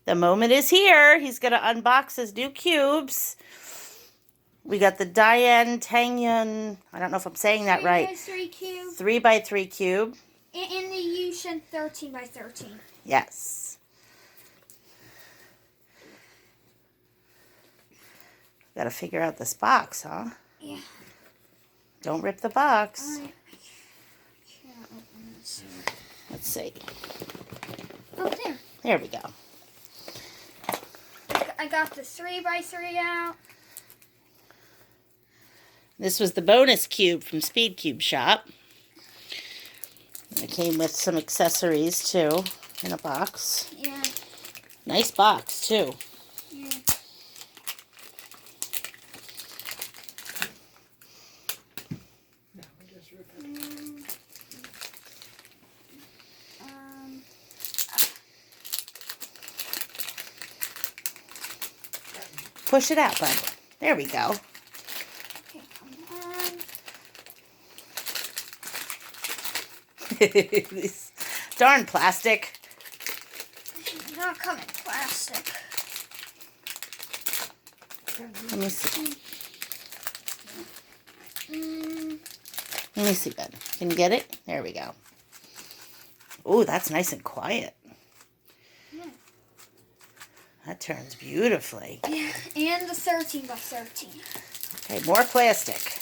The moment is here. He's going to unbox his new cubes. We got the DaYan, TengYun, I don't know if I'm saying that right. 3x3 cube. 3x3 cube. And the YuXin 13x13. Yes. Got to figure out this box, huh? Yeah. Don't rip the box. I can't open this. Let's see. Oh, there. There we go. I got the 3x3 out. This was the bonus cube from Speed Cube Shop. It came with some accessories, too, in a box. Yeah. Nice box, too. Yeah. Push it out, bud. There we go. Okay, come on. This darn plastic. It's not coming plastic. Let me see. Let me see, bud. Can you get it? There we go. Oh, that's nice and quiet. Yeah. That turns beautifully. Yeah, and the 13x13. Okay, more plastic.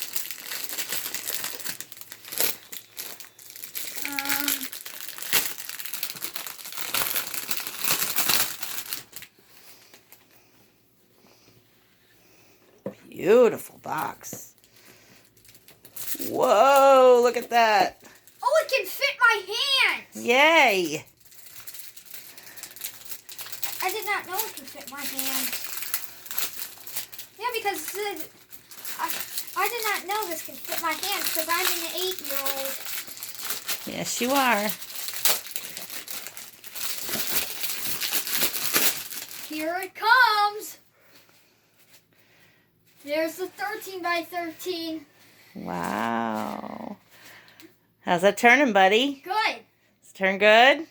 Beautiful box. Whoa, look at that. Oh, it can fit my hands. Yay. I did not know it could fit my hands. Yeah, because I did not know this can fit my hands because I'm an 8-year-old. Yes, you are. Here it comes. There's the 13x13. Wow. How's that turning, buddy? Good. It's turned good?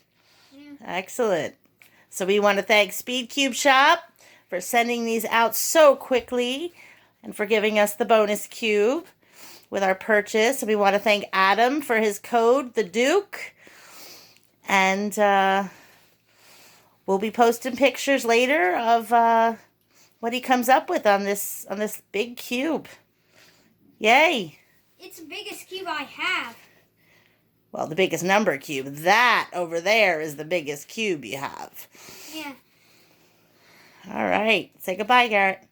Yeah. Excellent. So we want to thank Speed Cube Shop for sending these out so quickly and for giving us the bonus cube with our purchase. And we want to thank Adam for his code, the Duke. And we'll be posting pictures later of what he comes up with on this big cube. Yay! It's the biggest cube I have. Well, the biggest number cube. That over there is the biggest cube you have. Yeah. All right. Say goodbye, Garrett.